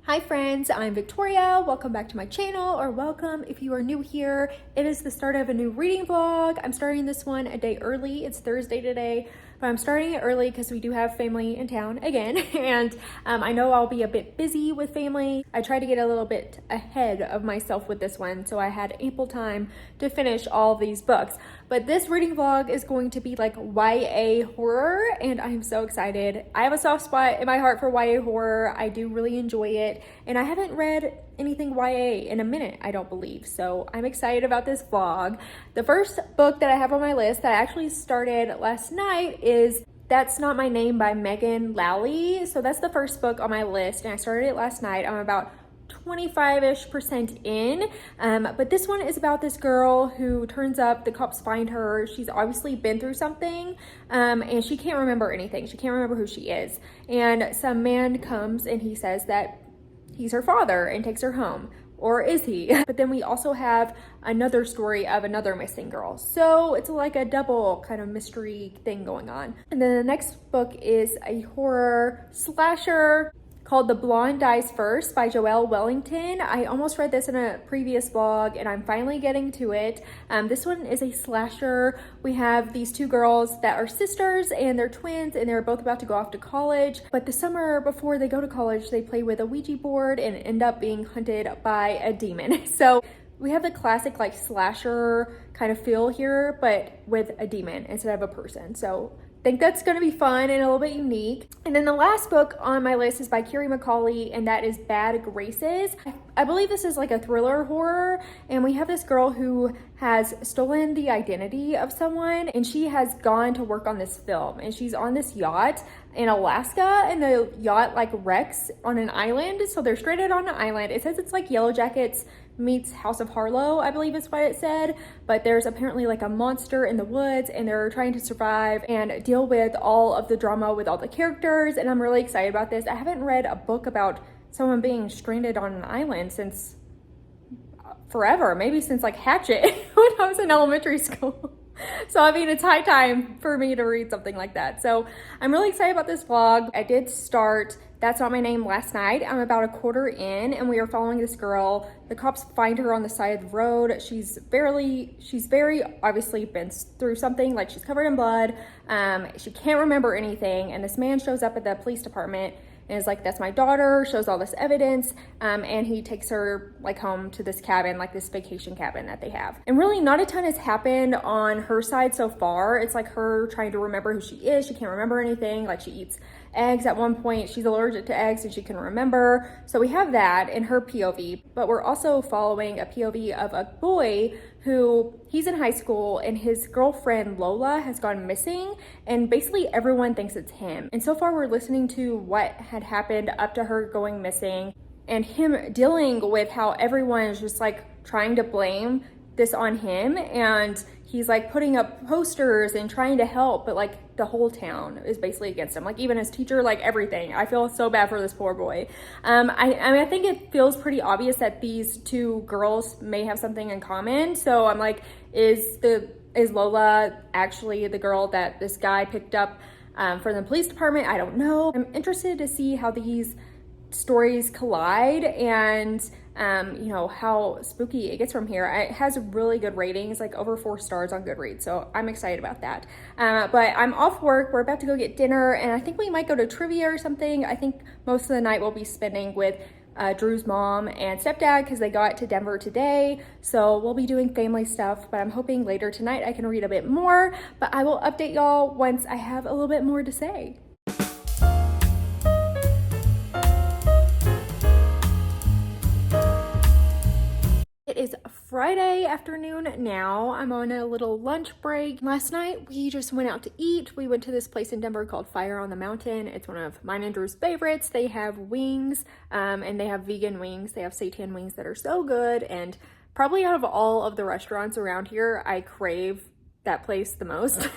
Hi friends, I'm Victoria. Welcome back to my channel, or welcome if you are new here. It is the start of a new reading vlog. I'm starting this one a day early. It's Thursday today, but I'm starting it early because we do have family in town again. And I know I'll be a bit busy with family. I tried to get a little bit ahead of myself with this one, so I had ample time to finish all of these books. But this reading vlog is going to be like YA horror, and I'm so excited. I have a soft spot in my heart for YA horror. I do really enjoy it, and I haven't read anything YA in a minute, I don't believe. So I'm excited about this vlog. The first book that I have on my list that I actually started last night is That's Not My Name by Megan Lally. So that's the first book on my list, and I started it last night. I'm about 25-ish% in, but this one is about this girl who turns up, the cops find her, she's obviously been through something, and she can't remember anything. She can't remember who she is, and some man comes and he says that he's her father and takes her home. Or is he? But then we also have another story of another missing girl. So it's like a double kind of mystery thing going on. And then the next book is a horror slasher called The Blonde Dies First by Joelle Wellington. I almost read this in a previous vlog, and I'm finally getting to it. This one is a slasher. We have these two girls that are sisters, and they're twins, and they're both about to go off to college. But the summer before they go to college, they play with a Ouija board and end up being hunted by a demon. So we have the classic like slasher kind of feel here, but with a demon instead of a person. So I think that's going to be fun and a little bit unique. And then the last book on my list is by Carrie McCauley, and that is Bad Graces. I believe this is like a thriller horror, and we have this girl who has stolen the identity of someone, and she has gone to work on this film, and she's on this yacht in Alaska, and the yacht like wrecks on an island. So they're stranded on an island. It says it's like Yellow Jackets meets House of Harlow, I believe is what it said, but there's apparently like a monster in the woods, and they're trying to survive and deal with all of the drama with all the characters, and I'm really excited about this. I haven't read a book about someone being stranded on an island since forever, maybe since like Hatchet when I was in elementary school. So I mean, it's high time for me to read something like that. So I'm really excited about this vlog. I did start That's Not My Name last night. I'm about a quarter in, and we are following this girl. The cops find her on the side of the road. She's very obviously been through something, like she's covered in blood. She can't remember anything, and this man shows up at the police department and is like, that's my daughter, shows all this evidence, and he takes her like home to this cabin, like this vacation cabin that they have. And really not a ton has happened on her side so far. It's like her trying to remember who she is. She can't remember anything. Like she eats eggs at one point. She's allergic to eggs and she can remember. So we have that in her POV, but we're also following a POV of a boy who, he's in high school, and his girlfriend Lola has gone missing, and basically everyone thinks it's him. And so far we're listening to what had happened up to her going missing, and him dealing with how everyone is just like trying to blame this on him, and he's like putting up posters and trying to help, but like the whole town is basically against him, like even his teacher, like everything. I feel so bad for this poor boy. I mean, I think it feels pretty obvious that these two girls may have something in common. So I'm like, is Lola actually the girl that this guy picked up from the police department? I don't know. I'm interested to see how these stories collide, and you know, how spooky it gets from here. It has really good ratings, like over 4 stars on Goodreads, so I'm excited about that. But I'm off work. We're about to go get dinner, and I think we might go to trivia or something. I think most of the night we'll be spending with Drew's mom and stepdad because they got to Denver today, so we'll be doing family stuff. But I'm hoping later tonight I can read a bit more, but I will update y'all once I have a little bit more to say. It is Friday afternoon now. I'm on a little lunch break. Last night we just went out to eat. We went to this place in Denver called Fire on the Mountain. It's one of mine and Drew's favorites. They have wings, and they have vegan wings. They have seitan wings that are so good, and probably out of all of the restaurants around here, I crave that place the most.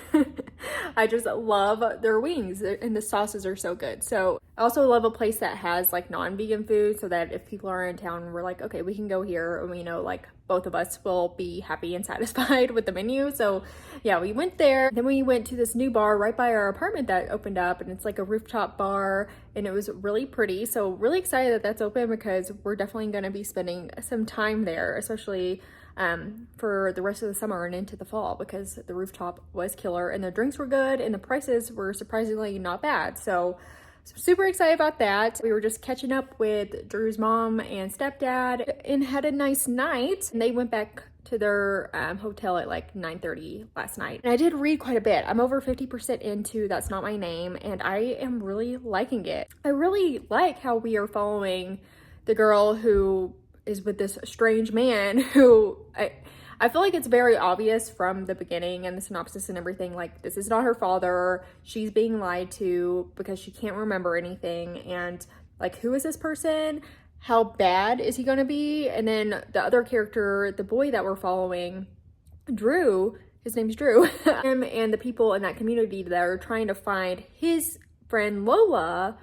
I just love their wings, and the sauces are so good. So I also love a place that has like non-vegan food, so that if people are in town, we're like, okay, we can go here, and we know like both of us will be happy and satisfied with the menu. So yeah, we went there. Then we went to this new bar right by our apartment that opened up, and it's like a rooftop bar, and it was really pretty. So really excited that that's open, because we're definitely going to be spending some time there, especially for the rest of the summer and into the fall, because the rooftop was killer and the drinks were good and the prices were surprisingly not bad. So super excited about that. We were just catching up with Drew's mom and stepdad and had a nice night. And they went back to their hotel at like 9:30 last night. And I did read quite a bit. I'm over 50% into That's Not My Name, and I am really liking it. I really like how we are following the girl who is with this strange man who I feel like it's very obvious from the beginning and the synopsis and everything, like this is not her father. She's being lied to because she can't remember anything. And like, who is this person? How bad is he gonna be? And then the other character, the boy that we're following, Drew, his name's Drew, him and the people in that community that are trying to find his friend Lola,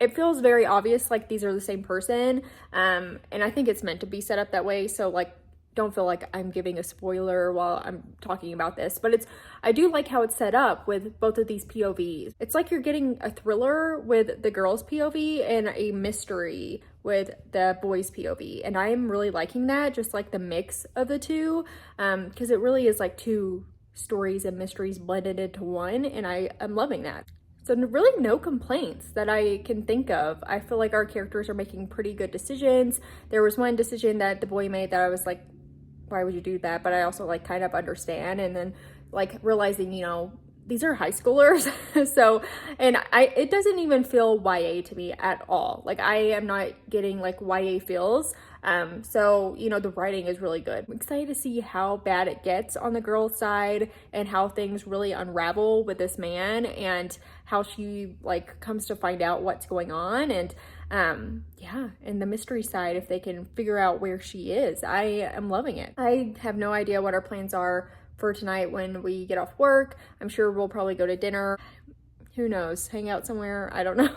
it feels very obvious like these are the same person. And I think it's meant to be set up that way. So like, don't feel like I'm giving a spoiler while I'm talking about this, but I do like how it's set up with both of these POVs. It's like you're getting a thriller with the girl's POV and a mystery with the boy's POV. And I am really liking that, just like the mix of the two, because it really is like two stories and mysteries blended into one, and I'm loving that. So really no complaints that I can think of. I feel like our characters are making pretty good decisions. There was one decision that the boy made that I was like, why would you do that? But I also like kind of understand. And then like realizing, you know, these are high schoolers. So, and it doesn't even feel YA to me at all. Like I am not getting like YA feels. So, you know, the writing is really good. I'm excited to see how bad it gets on the girl's side and how things really unravel with this man and how she like comes to find out what's going on. And yeah, and the mystery side, if they can figure out where she is. I am loving it. I have no idea what our plans are for tonight when we get off work. I'm sure we'll probably go to dinner. Who knows? Hang out somewhere? I don't know.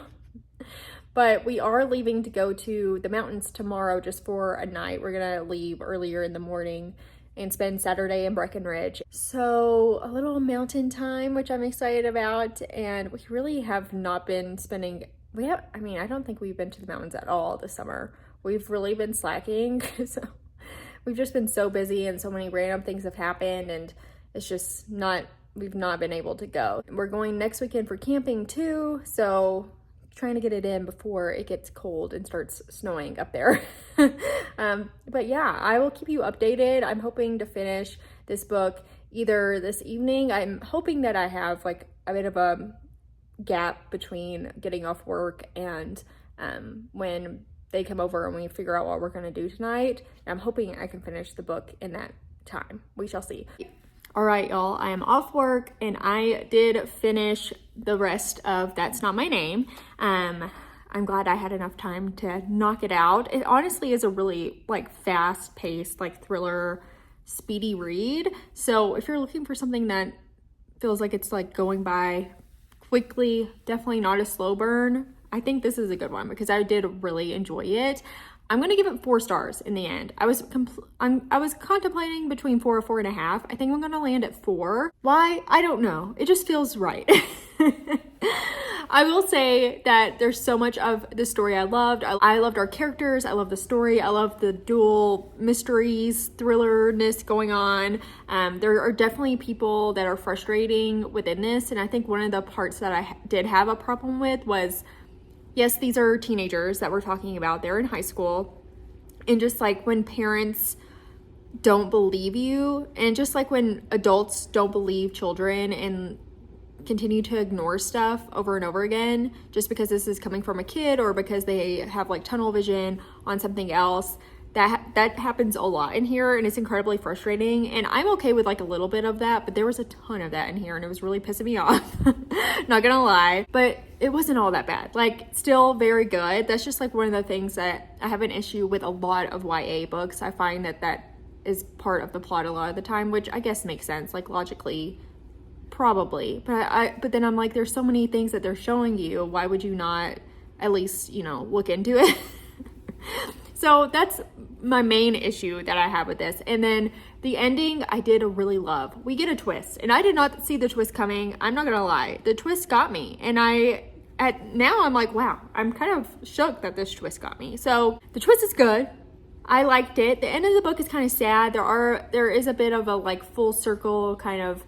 But we are leaving to go to the mountains tomorrow just for a night. We're gonna leave earlier in the morning and spend Saturday in Breckenridge. So a little mountain time, which I'm excited about. And we really have not been spending, I mean, I don't think we've been to the mountains at all this summer. We've really been slacking. So we've just been so busy and so many random things have happened, and it's just we've not been able to go. We're going next weekend for camping too. So trying to get it in before it gets cold and starts snowing up there. But yeah, I will keep you updated. I'm hoping to finish this book either this evening. I'm hoping that I have like a bit of a gap between getting off work and when they come over and we figure out what we're going to do tonight. I'm hoping I can finish the book in that time. We shall see. All right, y'all, I am off work and I did finish the rest of That's Not My Name. I'm glad I had enough time to knock it out. It honestly is a really like fast-paced, like thriller, speedy read. So if you're looking for something that feels like it's like going by quickly, definitely not a slow burn, I think this is a good one because I did really enjoy it. I'm gonna give it 4 stars in the end. I was contemplating between 4 or 4.5. I think I'm gonna land at 4. Why? I don't know. It just feels right. I will say that there's so much of the story I loved. I loved our characters. I love the story. I love the dual mysteries, thrillerness going on. There are definitely people that are frustrating within this. And I think one of the parts that I did have a problem with was, yes, these are teenagers that we're talking about. They're in high school. And just like when parents don't believe you, and just like when adults don't believe children and continue to ignore stuff over and over again, just because this is coming from a kid or because they have like tunnel vision on something else, that happens a lot in here, and it's incredibly frustrating. And I'm okay with like a little bit of that, but there was a ton of that in here and it was really pissing me off. Not gonna lie, but it wasn't all that bad. Like, still very good. That's just like one of the things that I have an issue with a lot of YA books. I find that is part of the plot a lot of the time, which I guess makes sense. Like, logically Probably, but then I'm like, there's so many things that they're showing you. Why would you not at least, you know, look into it? So that's my main issue that I have with this. And then the ending, I did really love. We get a twist, and I did not see the twist coming. I'm not gonna lie, the twist got me, and now I'm like, wow, I'm kind of shook that this twist got me. So the twist is good. I liked it. The end of the book is kind of sad. There is a bit of a like full circle kind of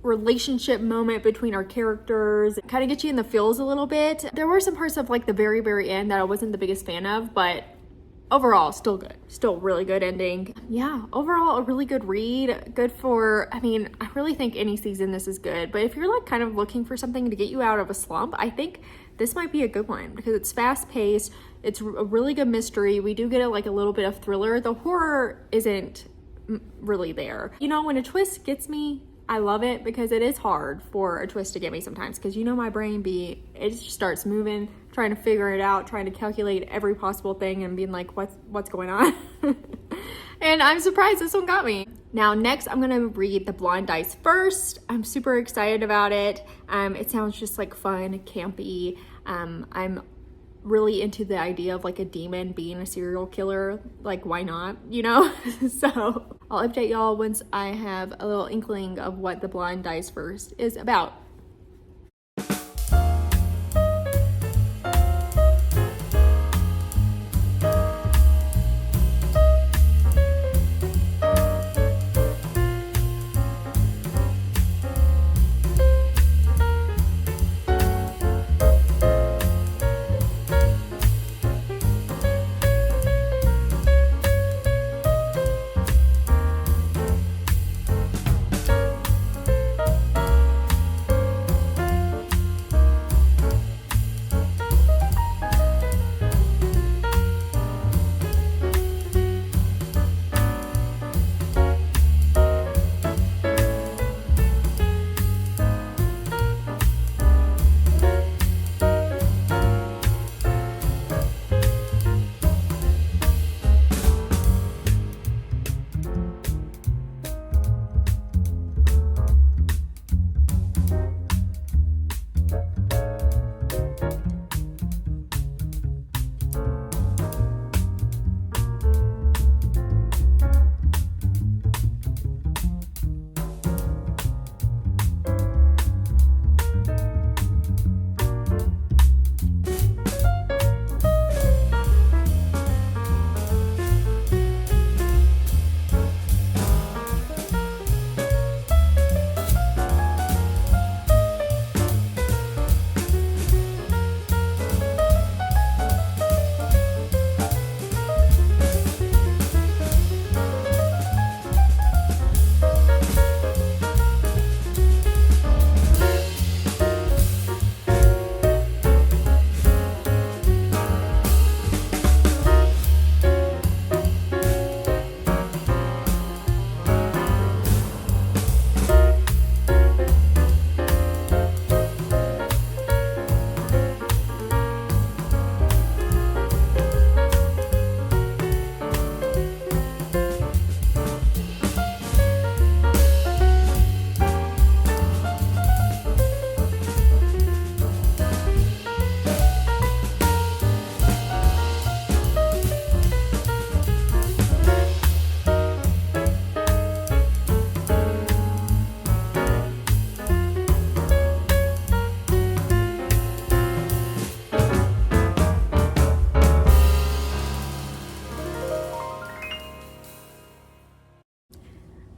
relationship moment between our characters. It kind of gets you in the feels a little bit. There were some parts of like the very, very end that I wasn't the biggest fan of, but overall, still good. Still really good ending. Yeah, overall, a really good read. Good for, I mean, I really think any season this is good, but if you're like kind of looking for something to get you out of a slump, I think this might be a good one because it's fast paced. It's a really good mystery. We do get like a little bit of thriller. The horror isn't really there. You know, when a twist gets me, I love it because it is hard for a twist to get me sometimes because, you know, my brain it just starts moving, trying to figure it out, trying to calculate every possible thing and being like, what's going on? And I'm surprised this one got me. Now, next, I'm gonna read The Blind Dice first. I'm super excited about it. It sounds just like fun, campy. I'm really into the idea of like a demon being a serial killer. Like, why not, you know? So I'll update y'all once I have a little inkling of what The Blind Dice first is about.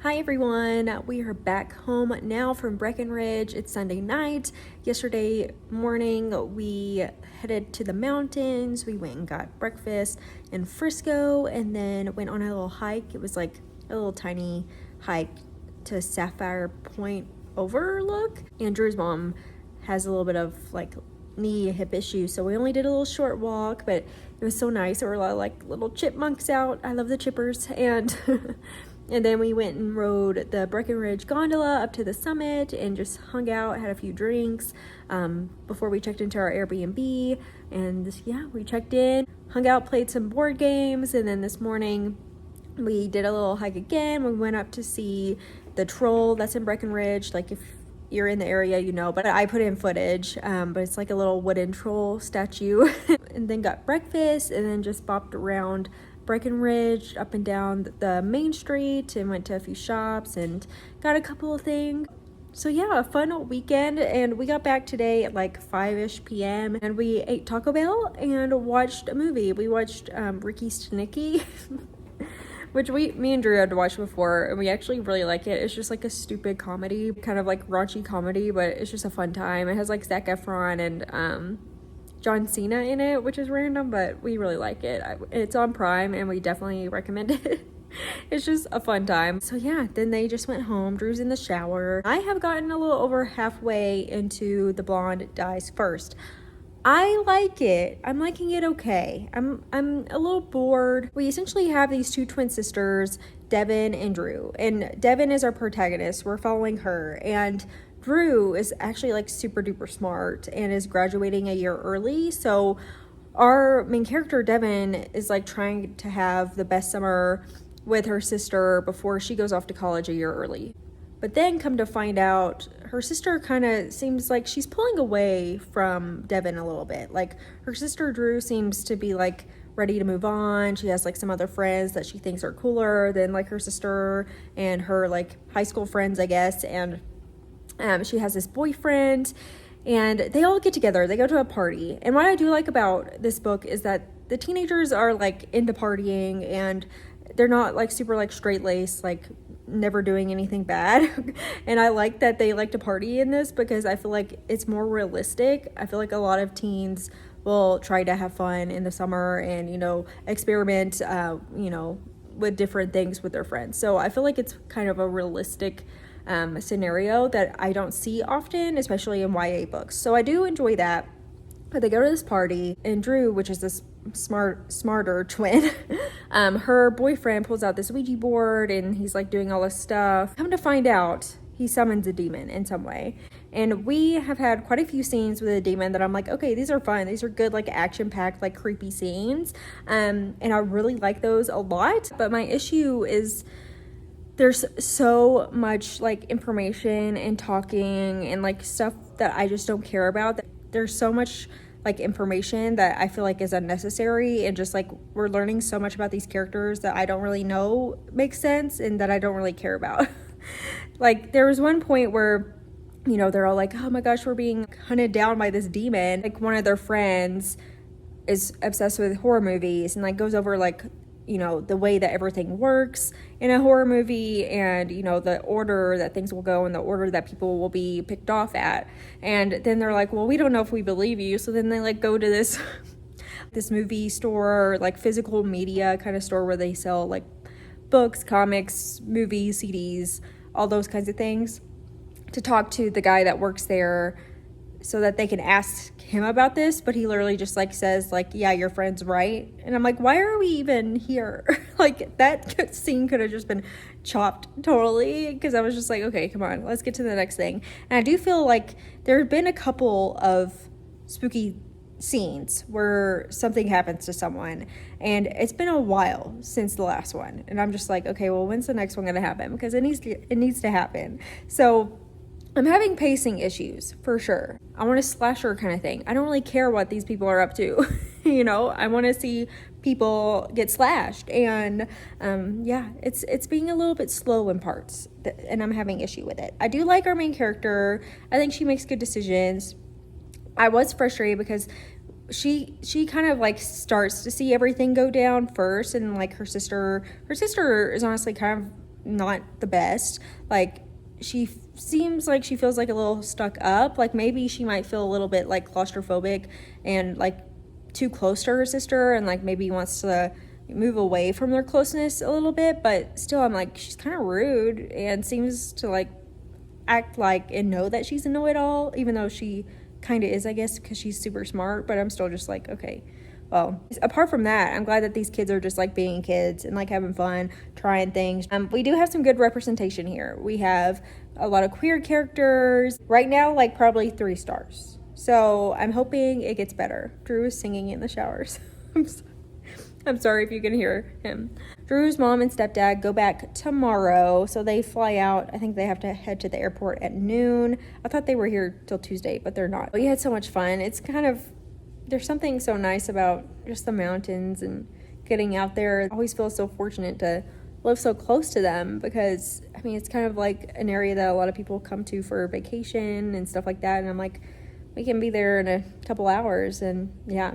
Hi everyone, we are back home now from Breckenridge. It's Sunday night. Yesterday morning we headed to the mountains. We went and got breakfast in Frisco and then went on a little hike. It was like a little tiny hike to Sapphire Point overlook. Andrew's mom has a little bit of like knee hip issues, so we only did a little short walk, but it was so nice. There were a lot of like little chipmunks out. I love the chippers. And and then we went and rode the Breckenridge gondola up to the summit and just hung out, had a few drinks before we checked into our Airbnb. And yeah, we checked in, hung out, played some board games, and then this morning we did a little hike again. We went up to see the troll that's in Breckenridge. Like if you're in the area, you know, but I put in footage, but it's like a little wooden troll statue. And then got breakfast and then just bopped around Breckenridge up and down the main street and went to a few shops and got a couple of things. So yeah, a fun weekend, and we got back today at like 5-ish p.m. and we ate Taco Bell and watched a movie. We watched Ricky Stenicki, which me and Drew had watched before, and we actually really like it. It's just like a stupid comedy, kind of like raunchy comedy, but it's just a fun time. It has like Zac Efron and John Cena in it, which is random, but we really like it. It's on Prime and we definitely recommend it. It's just a fun time. So yeah, then they just went home. Drew's in the shower. I have gotten a little over halfway into The Blonde Dies First. I like it. I'm liking it okay. I'm a little bored. We essentially have these two twin sisters, Devin and Drew. And Devin is our protagonist. We're following her. And Drew is actually like super duper smart and is graduating a year early. So our main character, Devin, is like trying to have the best summer with her sister before she goes off to college a year early. But then come to find out, her sister kind of seems like she's pulling away from Devin a little bit. Like her sister Drew seems to be like ready to move on. She has like some other friends that she thinks are cooler than like her sister and her like high school friends, I guess. And she has this boyfriend and they all get together. They go to a party. And what I do like about this book is that the teenagers are like into partying and they're not like super like straight-laced, like never doing anything bad. And I like that they like to party in this because I feel like it's more realistic. I feel like a lot of teens will try to have fun in the summer and, you know, experiment, you know, with different things with their friends. So I feel like it's kind of a realistic scenario that I don't see often, especially in YA books. So I do enjoy that. But they go to this party and Drew, which is this smarter twin, her boyfriend pulls out this Ouija board and he's like doing all this stuff. Come to find out, he summons a demon in some way. And we have had quite a few scenes with a demon that I'm like, okay, these are fun. These are good, like action-packed, like creepy scenes. And I really like those a lot. But my issue is there's so much like information and talking and like stuff that I just don't care about. There's so much like information that I feel like is unnecessary, and just like we're learning so much about these characters that I don't really know makes sense and that I don't really care about. Like there was one point where, you know, they're all like, oh my gosh, we're being hunted down by this demon. Like one of their friends is obsessed with horror movies and like goes over like, you know, the way that everything works in a horror movie and, you know, the order that things will go and the order that people will be picked off at. And then they're like, well, we don't know if we believe you. So then they like go to this this movie store, like physical media kind of store where they sell like books, comics, movies, CDs, all those kinds of things, to talk to the guy that works there so that they can ask him about this. But he literally just like says like, yeah, your friend's right. And I'm like, why are we even here? Like that scene could have just been chopped totally, because I was just like, okay, come on, let's get to the next thing. And I do feel like there have been a couple of spooky scenes where something happens to someone and it's been a while since the last one, and I'm just like, okay, well, when's the next one gonna happen? Because it needs to happen. So I'm having pacing issues for sure. I want a slasher kind of thing. I don't really care what these people are up to. You know, I want to see people get slashed, and yeah, it's being a little bit slow in parts, and I'm having issue with it. I do like our main character. I think she makes good decisions. I was frustrated because she kind of like starts to see everything go down first, and like her sister is honestly kind of not the best. Like she seems like she feels like a little stuck up. Like maybe she might feel a little bit like claustrophobic and like too close to her sister, and like maybe wants to move away from their closeness a little bit. But still, I'm like, she's kind of rude and seems to like act like and know that she's a know-it-all, even though she kind of is, I guess, because she's super smart. But I'm still just like, okay, well, apart from that, I'm glad that these kids are just like being kids and like having fun, trying things. We do have some good representation here. We have a lot of queer characters. Right now, like probably 3 stars. So I'm hoping it gets better. Drew is singing in the showers. I'm sorry. I'm sorry if you can hear him. Drew's mom and stepdad go back tomorrow, so they fly out. I think they have to head to the airport at noon. I thought they were here till Tuesday, but they're not. We had so much fun. It's kind of, there's something so nice about just the mountains and getting out there. I always feel so fortunate to live so close to them because, I mean, it's kind of like an area that a lot of people come to for vacation and stuff like that. And I'm like, we can be there in a couple hours. And yeah,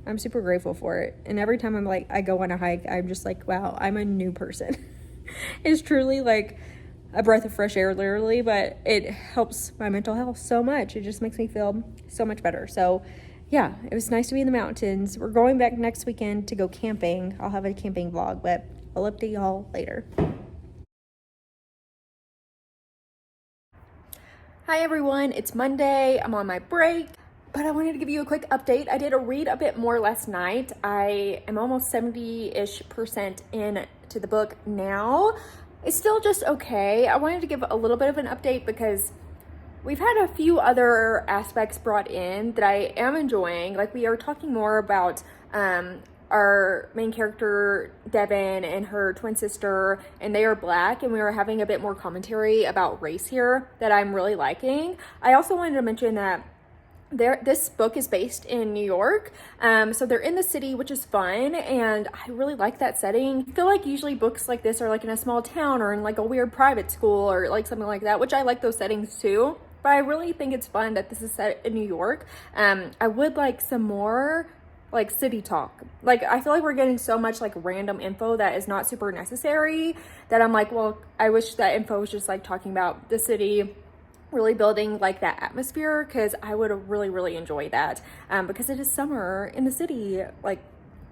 I'm super grateful for it. And every time I'm like, I go on a hike, I'm just like, wow, I'm a new person. It's truly like a breath of fresh air, literally, but it helps my mental health so much. It just makes me feel so much better. So yeah, it was nice to be in the mountains. We're going back next weekend to go camping. I'll have a camping vlog, but I'll update y'all later. Hi everyone, it's Monday. I'm on my break. But I wanted to give you a quick update. I did read a bit more last night. I am almost 70-ish% in to the book now. It's still just okay. I wanted to give a little bit of an update because we've had a few other aspects brought in that I am enjoying. Like, we are talking more about our main character, Devin, and her twin sister, and they are Black, and we were having a bit more commentary about race here that I'm really liking. I also wanted to mention that this book is based in New York, so they're in the city, which is fun, and I really like that setting. I feel like usually books like this are like in a small town or in like a weird private school or like something like that, which I like those settings too, but I really think it's fun that this is set in New York. I would like some more like city talk. Like, I feel like we're getting so much like random info that is not super necessary that I'm like, well, I wish that info was just like talking about the city, really building like that atmosphere, because I would really enjoy that, because it is summer in the city. Like,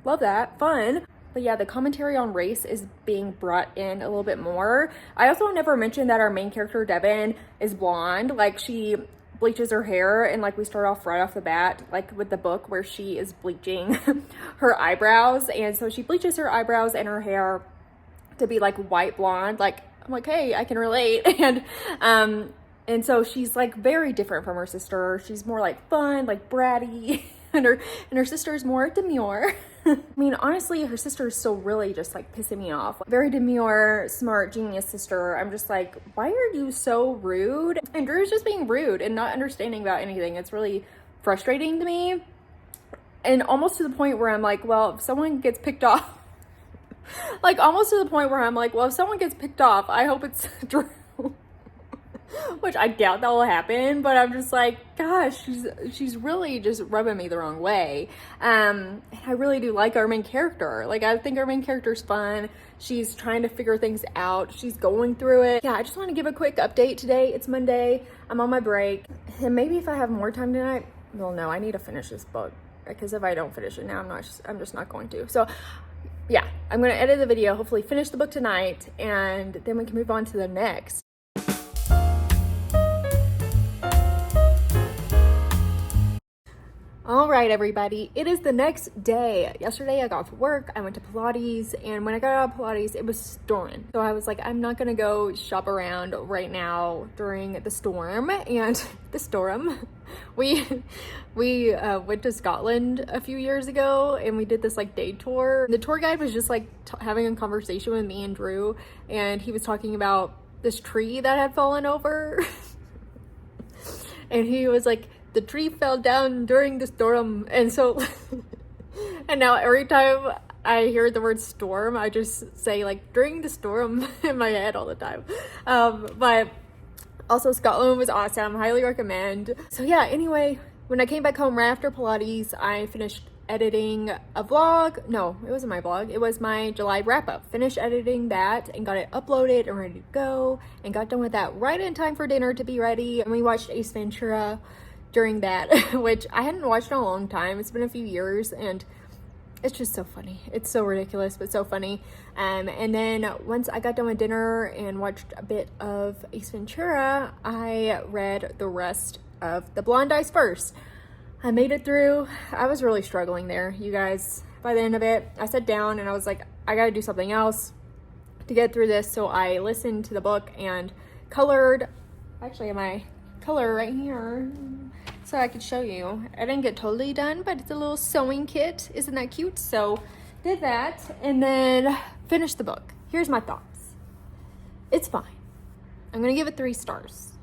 love that, fun. But yeah, the commentary on race is being brought in a little bit more. I also never mentioned that our main character Devin is blonde. Like, she bleaches her hair, and like we start off right off the bat like with the book where she is bleaching her eyebrows, and so she bleaches her eyebrows and her hair to be like white blonde. Like, I'm like, hey, I can relate. And so she's like very different from her sister. She's more like fun, like bratty, and her sister's more demure. I mean, honestly, her sister is still really just like pissing me off. Very demure, smart, genius sister. I'm just like, why are you so rude? And Drew's just being rude and not understanding about anything. It's really frustrating to me. And almost to the point where I'm like, well, if someone gets picked off, like almost to the point where I'm like, well, if someone gets picked off, I hope it's Drew. Which I doubt that will happen, but I'm just like, gosh, she's really just rubbing me the wrong way. And I really do like our main character. Like, I think our main character's fun. She's trying to figure things out. She's going through it. Yeah, I just want to give a quick update today. It's Monday. I'm on my break. And maybe if I have more time tonight, well, no, I need to finish this book, because if I don't finish it now, I'm just not going to. So yeah, I'm going to edit the video, hopefully finish the book tonight, and then we can move on to the next. All right, everybody, it is the next day. Yesterday I got off work, I went to Pilates, and when I got out of Pilates, it was storming. So I was like, I'm not gonna go shop around right now during the storm. And the storm, we went to Scotland a few years ago, and we did this like day tour. The tour guide was just like having a conversation with me and Drew, and he was talking about this tree that had fallen over. And he was like, the tree fell down during the storm. And so, and now every time I hear the word storm, I just say like during the storm in my head all the time. But also Scotland was awesome, highly recommend. So yeah, anyway, when I came back home right after Pilates, I finished editing a vlog. No, it wasn't my vlog. It was my July wrap up. Finished editing that and got it uploaded and ready to go, and got done with that right in time for dinner to be ready. And we watched Ace Ventura during that, which I hadn't watched in a long time. It's been a few years, and it's just so funny. It's so ridiculous, but so funny. And then once I got done with dinner and watched a bit of Ace Ventura, I read the rest of The Blonde Dice first. I made it through. I was really struggling there, you guys. By the end of it, I sat down and I was like, I gotta do something else to get through this. So I listened to the book and colored. Actually, my color right here. so I could show you. I didn't get totally done, but it's a little sewing kit. Isn't that cute? So did that and then finished the book. Here's my thoughts. It's fine. I'm gonna give it 3 stars.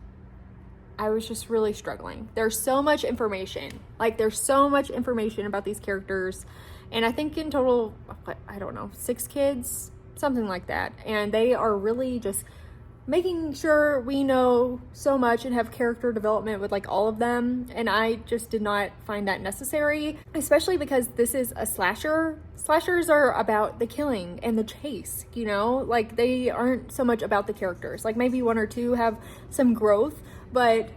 I was just really struggling. There's so much information. Like, there's so much information about these characters. And I think in total, I don't know, 6 kids, something like that. And they are really just making sure we know so much and have character development with like all of them. And I just did not find that necessary, especially because this is a slasher. Slashers are about the killing and the chase, you know, like they aren't so much about the characters. Like maybe 1 or 2 have some growth, but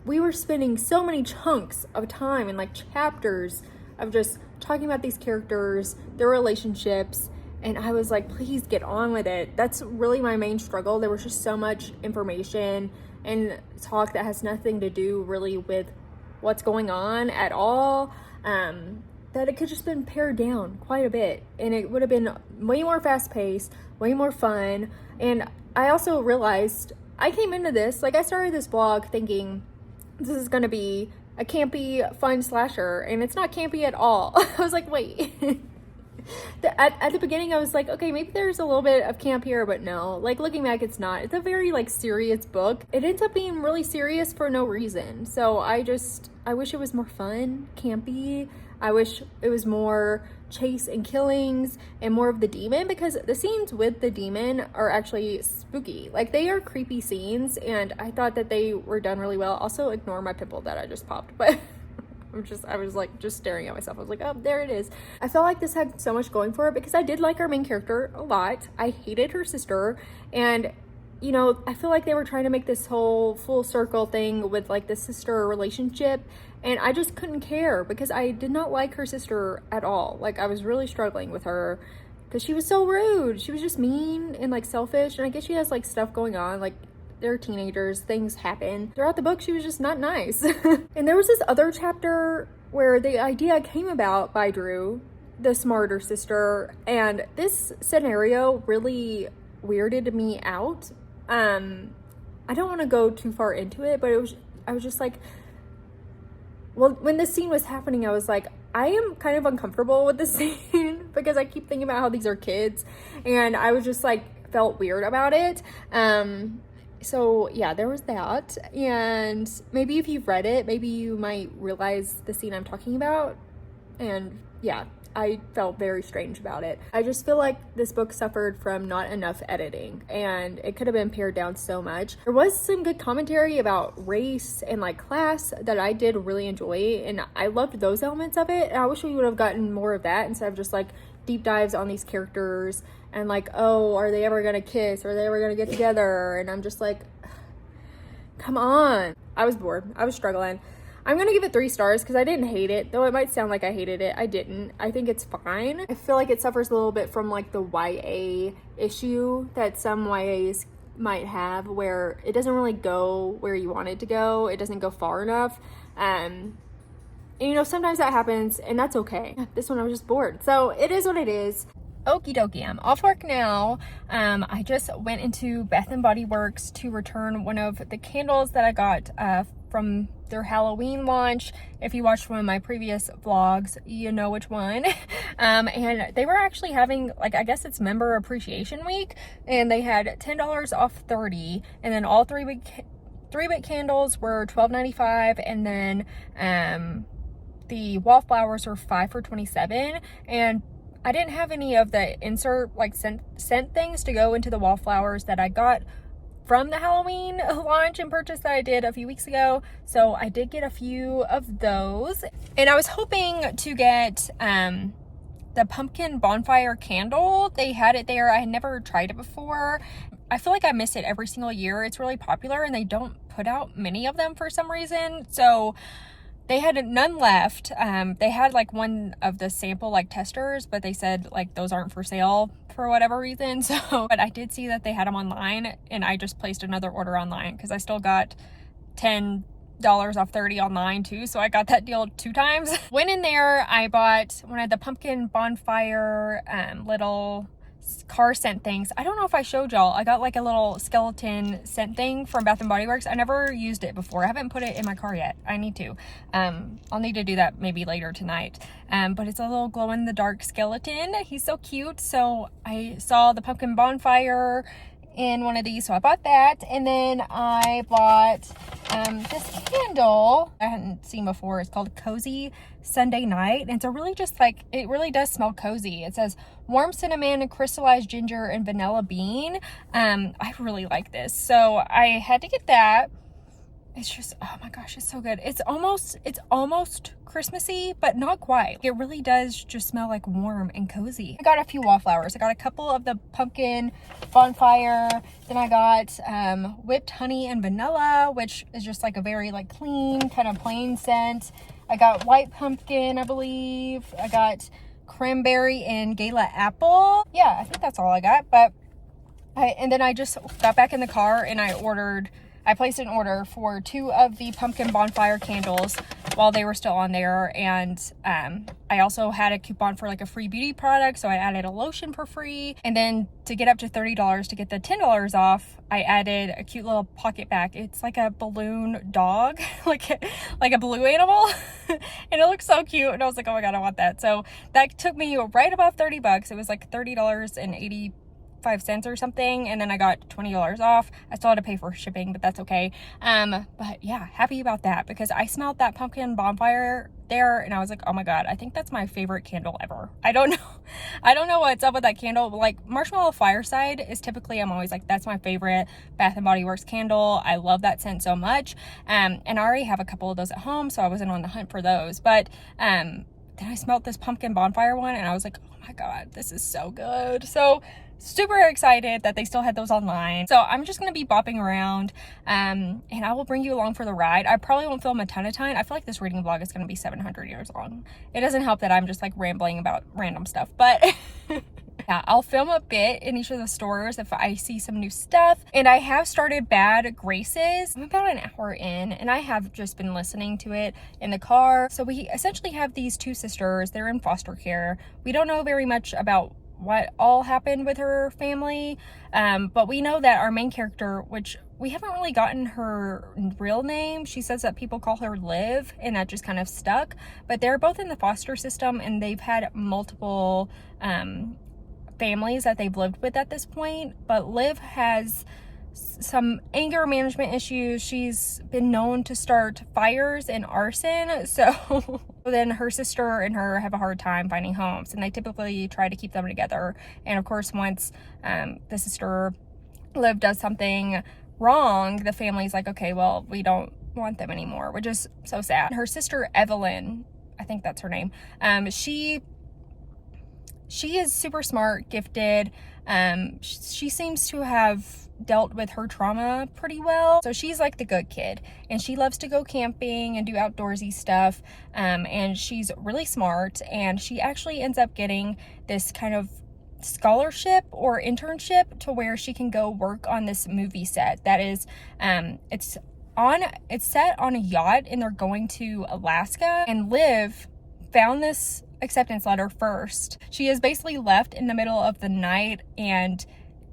we were spending so many chunks of time and like chapters of just talking about these characters, their relationships. And I was like, please get on with it. That's really my main struggle. There was just so much information and talk that has nothing to do really with what's going on at all, that it could just been pared down quite a bit. And it would have been way more fast paced, way more fun. And I also realized I came into this, like I started this vlog thinking this is gonna be a campy, fun slasher. And it's not campy at all. I was like, wait. At the beginning I was like, okay, maybe there's a little bit of camp here, but no, like looking back, it's not. It's a very like serious book. It ends up being really serious for no reason. So I wish it was more fun, campy. I wish it was more chase and killings and more of the demon, because the scenes with the demon are actually spooky. Like they are creepy scenes, and I thought that they were done really well. Also ignore my pimple that I just popped, but I was like just staring at myself. I was like, oh, there it is. I felt like this had so much going for it because I did like our main character a lot. I hated her sister, and you know, I feel like they were trying to make this whole full circle thing with like the sister relationship, and I just couldn't care because I did not like her sister at all. Like I was really struggling with her because she was so rude. She was just mean and like selfish, and I guess she has like stuff going on, like they're teenagers, things happen. Throughout the book, she was just not nice. And there was this other chapter where the idea came about by Drew, the smarter sister, and this scenario really weirded me out. I don't want to go too far into it, but I was just like, well, when this scene was happening, I was like, I am kind of uncomfortable with this scene because I keep thinking about how these are kids, and I was just like, felt weird about it. So yeah, there was that. And maybe if you've read it, maybe you might realize the scene I'm talking about. And yeah, I felt very strange about it. I just feel like this book suffered from not enough editing, and it could have been pared down so much. There was some good commentary about race and like class that I did really enjoy, and I loved those elements of it. And I wish we would have gotten more of that instead of just like deep dives on these characters and like, oh, are they ever gonna kiss? Are they ever gonna get together? And I'm just like, come on. I was bored. I was struggling. I'm gonna give it 3 stars because I didn't hate it, though it might sound like I hated it. I didn't. I think it's fine. I feel like it suffers a little bit from like the YA issue that some YAs might have, where it doesn't really go where you want it to go. It doesn't go far enough. And you know, sometimes that happens, and that's okay. This one I was just bored. So it is what it is. Okie dokie, I'm off work now. I just went into Bath and Body Works to return one of the candles that I got from their Halloween launch. If you watched one of my previous vlogs, you know which one. And they were actually having, like, I guess it's member appreciation week, and they had $10 off 30, and then all 3-wick candles were $12.95, and then the wallflowers were 5 for $27. And I didn't have any of the insert like scent things to go into the wallflowers that I got from the Halloween launch and purchase that I did a few weeks ago. So I did get a few of those, and I was hoping to get the pumpkin bonfire candle. They had it there. I had never tried it before. I feel like I miss it every single year. It's really popular, and they don't put out many of them for some reason. So they had none left. They had like one of the sample like testers, but they said like those aren't for sale for whatever reason. So, but I did see that they had them online, and I just placed another order online because I still got $10 off 30 online too. So I got that deal 2 times. Went in there, I bought one of the pumpkin bonfire little car scent things. I don't know if I showed y'all. I got like a little skeleton scent thing from Bath and Body Works. I never used it before. I haven't put it in my car yet. I need to. I'll need to do that maybe later tonight. But it's a little glow in the dark skeleton. He's so cute. So I saw the pumpkin bonfire in one of these, so I bought that. And then I bought this candle I hadn't seen before. It's called Cozy Sunday Night, and it's a really just like, it really does smell cozy. It says warm cinnamon, crystallized ginger, and vanilla bean. I really like this, so I had to get that. It's just, oh my gosh, it's so good. It's almost Christmassy, but not quite. It really does just smell like warm and cozy. I got a few wallflowers. I got a couple of the pumpkin bonfire. Then I got whipped honey and vanilla, which is just like a very like clean, kind of plain scent. I got white pumpkin, I believe. I got cranberry and gala apple. Yeah, I think that's all I got. And then I just got back in the car and I placed an order for 2 of the pumpkin bonfire candles while they were still on there. And I also had a coupon for like a free beauty product, so I added a lotion for free. And then to get up to $30 to get the $10 off, I added a cute little pocket bag. It's like a balloon dog, like a blue animal. And it looks so cute. And I was like, oh my God, I want that. So that took me right above 30 bucks. It was like $30.85 or something, and then I got $20 off. I still had to pay for shipping, but that's okay. But yeah, happy about that because I smelled that pumpkin bonfire there and I was like, oh my God, I think that's my favorite candle ever. I don't know what's up with that candle, but like Marshmallow Fireside is typically, I'm always like, that's my favorite Bath and Body Works candle. I love that scent so much. And I already have a couple of those at home, so I wasn't on the hunt for those. But then I smelled this pumpkin bonfire one and I was like, oh my God, this is so good. So super excited that they still had those online. So I'm just going to be bopping around and I will bring you along for the ride. I probably won't film a ton of time. I feel like this reading vlog is going to be 700 years long. It doesn't help that I'm just like rambling about random stuff, but yeah, I'll film a bit in each of the stores if I see some new stuff. And I have started Bad Graces. I'm about an hour in and I have just been listening to it in the car. So we essentially have these 2 sisters. They're in foster care. We don't know very much about what all happened with her family, but we know that our main character, which we haven't really gotten her real name, she says that people call her Liv, and that just kind of stuck. But they're both in the foster system and they've had multiple families that they've lived with at this point. But Liv has some anger management issues. She's been known to start fires and arson, so then her sister and her have a hard time finding homes, and they typically try to keep them together. And of course, once the sister Liv does something wrong, the family's like, okay, well, we don't want them anymore, which is so sad. Her sister Evelyn, I think that's her name, she is super smart, gifted. She seems to have dealt with her trauma pretty well. So she's like the good kid and she loves to go camping and do outdoorsy stuff. And she's really smart, and she actually ends up getting this kind of scholarship or internship to where she can go work on this movie set that is, it's set on a yacht, and they're going to Alaska. And Liv found this acceptance letter first. She is basically left in the middle of the night and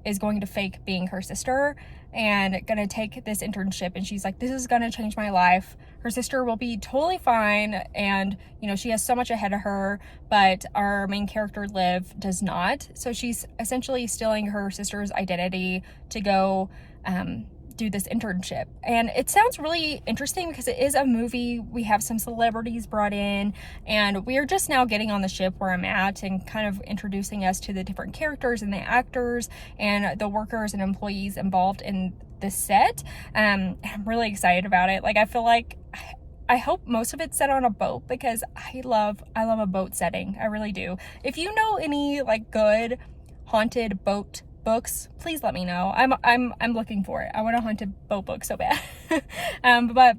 is going to fake being her sister and gonna take this internship, and she's like, this is gonna change my life. Her sister will be totally fine, and you know, she has so much ahead of her, but our main character Liv does not. So she's essentially stealing her sister's identity to go do this internship. And it sounds really interesting because it is a movie. We have some celebrities brought in, and we are just now getting on the ship where I'm at and kind of introducing us to the different characters and the actors and the workers and employees involved in the set. I'm really excited about it. Like, I feel like I hope most of it's set on a boat because I love a boat setting. I really do. If you know any like good haunted boat books, please let me know. I'm looking for it. I want a haunted boat book so bad. But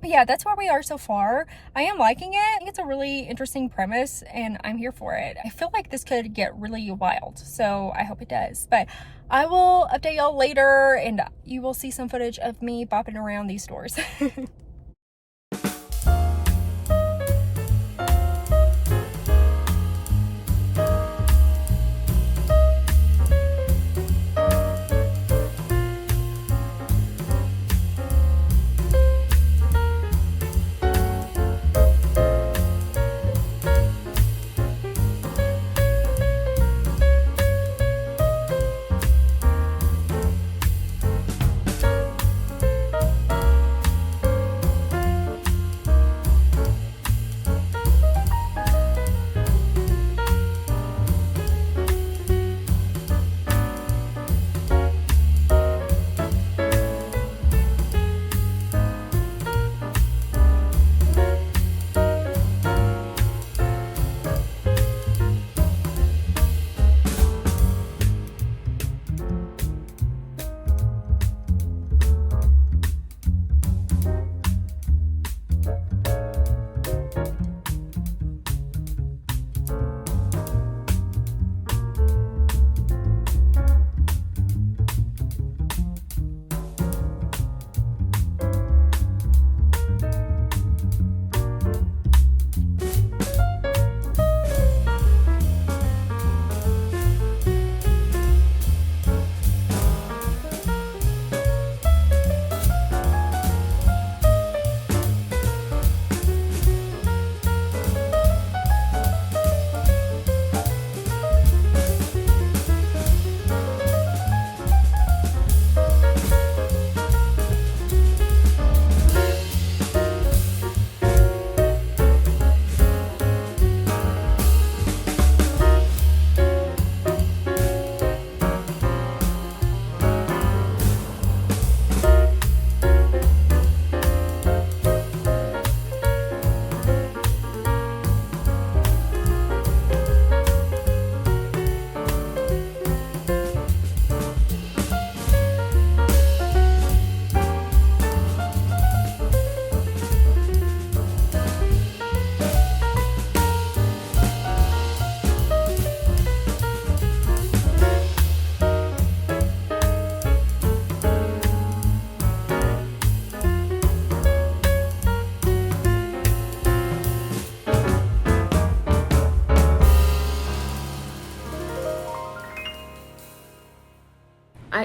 yeah, that's where we are so far. I am liking it. I think it's a really interesting premise and I'm here for it. I feel like this could get really wild, so I hope it does. But I will update y'all later and you will see some footage of me bopping around these stores.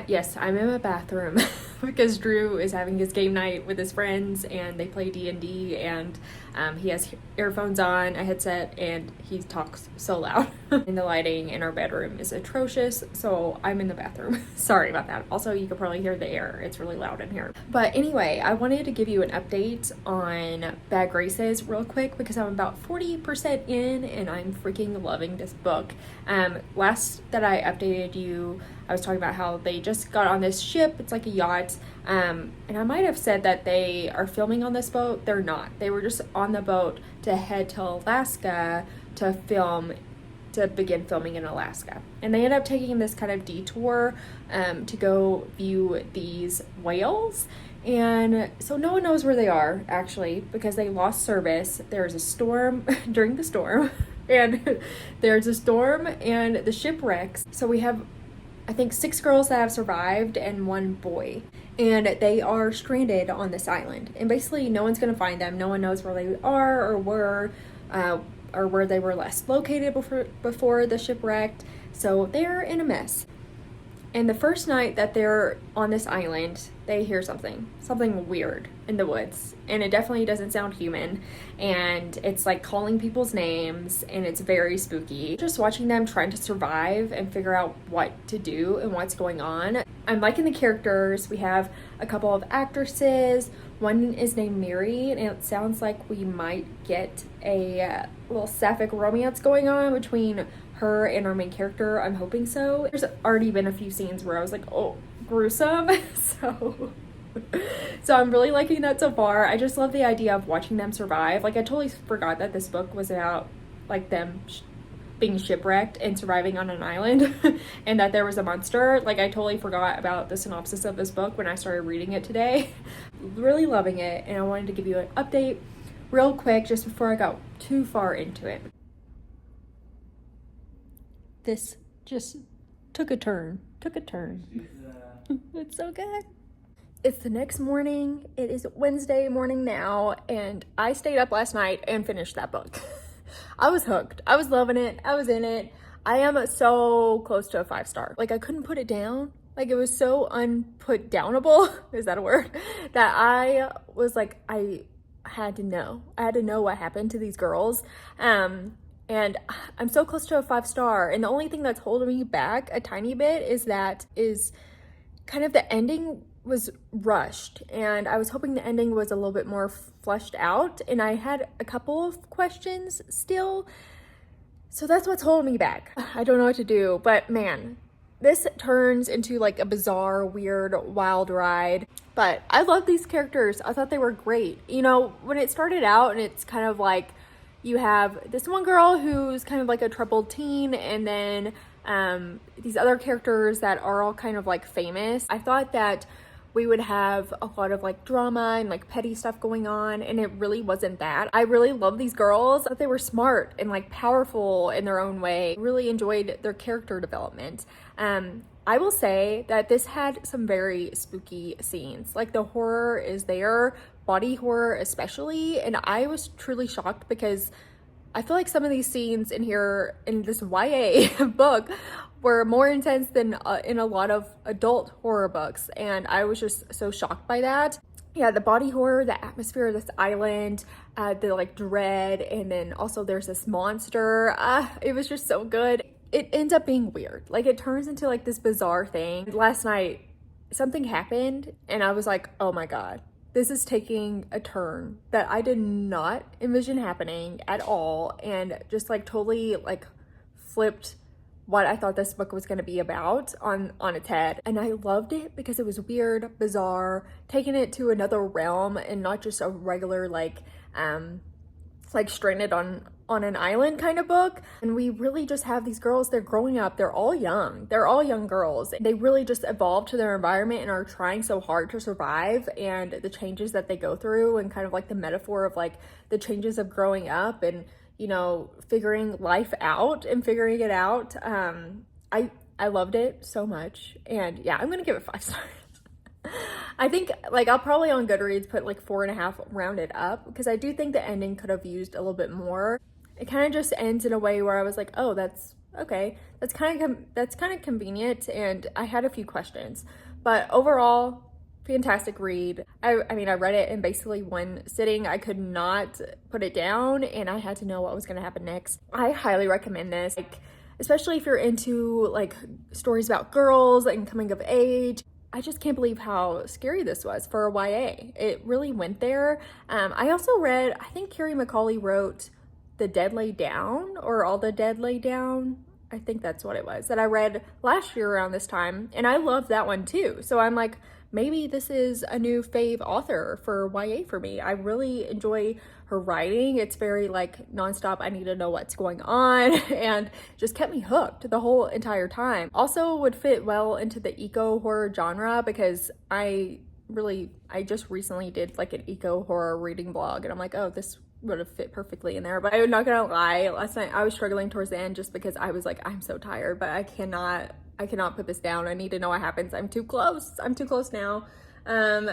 Yes, I'm in my bathroom because Drew is having his game night with his friends and they play D&D, and he has earphones on, a headset, and he talks so loud. And the lighting in our bedroom is atrocious, so I'm in the bathroom. Sorry about that. Also, you can probably hear the air. It's really loud in here. But anyway, I wanted to give you an update on Bad Graces real quick because I'm about 40% in and I'm freaking loving this book. Last that I updated you, I was talking about how they just got on this ship. It's like a yacht. And I might have said that they are filming on this boat. They're not. They were just on the boat to head to Alaska to begin filming in Alaska. And they end up taking this kind of detour to go view these whales. And so no one knows where they are, actually, because they lost service. There's a storm during the storm. And there's a storm and the ship wrecks. So we have, I think, 6 girls that have survived and 1 boy. And they are stranded on this island. And basically no one's going to find them. No one knows where they are or where they were last located before the ship wrecked. So they're in a mess. And the first night that they're on this island, they hear something weird in the woods. And it definitely doesn't sound human. And it's like calling people's names, and it's very spooky. Just watching them trying to survive and figure out what to do and what's going on. I'm liking the characters. We have a couple of actresses. One is named Mary, and it sounds like we might get a little sapphic romance going on between her and our main character. I'm hoping so. There's already been a few scenes where I was like, oh, gruesome. So I'm really liking that so far. I just love the idea of watching them survive. Like, I totally forgot that this book was about like them being shipwrecked and surviving on an island and that there was a monster. Like, I totally forgot about the synopsis of this book when I started reading it today. Really loving it, and I wanted to give you an update real quick just before I got too far into it. This just took a turn. It's so good. It's the next morning. It is Wednesday morning now, and I stayed up last night and finished that book. I was hooked. I was loving it. I was in it. I am so close to a 5-star. Like, I couldn't put it down. Like, it was so unput downable, is that a word? That I was like, I had to know. I had to know what happened to these girls. And I'm so close to a 5-star. And the only thing that's holding me back a tiny bit is kind of the ending was rushed. And I was hoping the ending was a little bit more fleshed out. And I had a couple of questions still. So that's what's holding me back. I don't know what to do. But man, this turns into like a bizarre, weird, wild ride. But I love these characters. I thought they were great. You know, when it started out and it's kind of like, you have this one girl who's kind of like a troubled teen, and then these other characters that are all kind of like famous. I thought that we would have a lot of like drama and like petty stuff going on, and it really wasn't that. I really love these girls. I thought they were smart and like powerful in their own way. Really enjoyed their character development. I will say that this had some very spooky scenes. Like, the horror is there, body horror especially, and I was truly shocked because I feel like some of these scenes in here in this YA book were more intense than in a lot of adult horror books, and I was just so shocked by that. Yeah, the body horror, the atmosphere of this island, the like dread, and then also there's this monster. It was just so good. It ends up being weird. Like, it turns into like this bizarre thing. Last night, something happened, and I was like, oh my God, this is taking a turn that I did not envision happening at all, and just like totally like flipped what I thought this book was going to be about on its head. And I loved it because it was weird, bizarre, taking it to another realm and not just a regular like stranded on an island kind of book. And we really just have these girls, they're growing up, they're all young girls. They really just evolve to their environment and are trying so hard to survive, and the changes that they go through, and kind of like the metaphor of like the changes of growing up and, you know, figuring life out and figuring it out. I loved it so much, and yeah, I'm gonna give it 5 stars. I think like I'll probably on Goodreads put like 4.5 rounded up, because I do think the ending could have used a little bit more. It kind of just ends in a way where I was like, oh, that's okay, that's kind of convenient, and I had a few questions. But overall, fantastic read. I mean, I read it in basically one sitting. I could not put it down, and I had to know what was going to happen next. I highly recommend this, like, especially if you're into like stories about girls and coming of age. I just can't believe how scary this was for a YA. It really went there. I also read, I think Carrie McCauley wrote The Dead Lay Down, or All the Dead Lay Down. I think that's what it was, that I read last year around this time, and I loved that one too. So I'm like, maybe this is a new fave author for YA for me. I really enjoy her writing. It's very like nonstop. I need to know what's going on and just kept me hooked the whole entire time. Also would fit well into the eco horror genre because I just recently did like an eco horror reading blog, and I'm like, oh, this would have fit perfectly in there. But I'm not gonna lie, last night I was struggling towards the end just because I was like, I'm so tired, but I cannot put this down. I need to know what happens. I'm too close now. And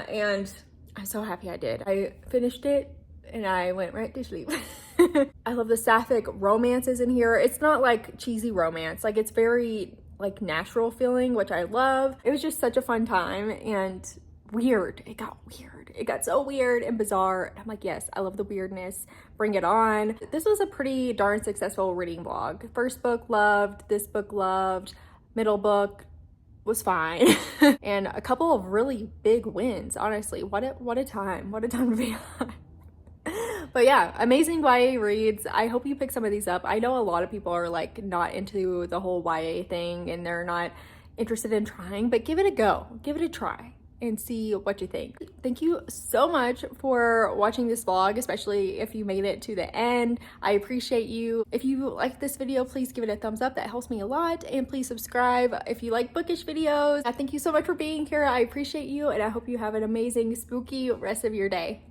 I'm so happy I did. I finished it and I went right to sleep. I love the sapphic romances in here. It's not like cheesy romance, like it's very like natural feeling, which I love. It was just such a fun time, and weird. It got weird. It got so weird and bizarre. I'm like, yes, I love the weirdness. Bring it on. This was a pretty darn successful reading vlog. First book loved, this book loved, middle book was fine. And a couple of really big wins, honestly. What a time. What a time to be alive. But yeah, amazing YA reads. I hope you pick some of these up. I know a lot of people are like not into the whole YA thing and they're not interested in trying, but give it a go. Give it a try and see what you think. Thank you so much for watching this vlog, especially if you made it to the end. I appreciate you. If you like this video, please give it a thumbs up. That helps me a lot. And please subscribe if you like bookish videos. Thank you so much for being here. I appreciate you, and I hope you have an amazing spooky rest of your day.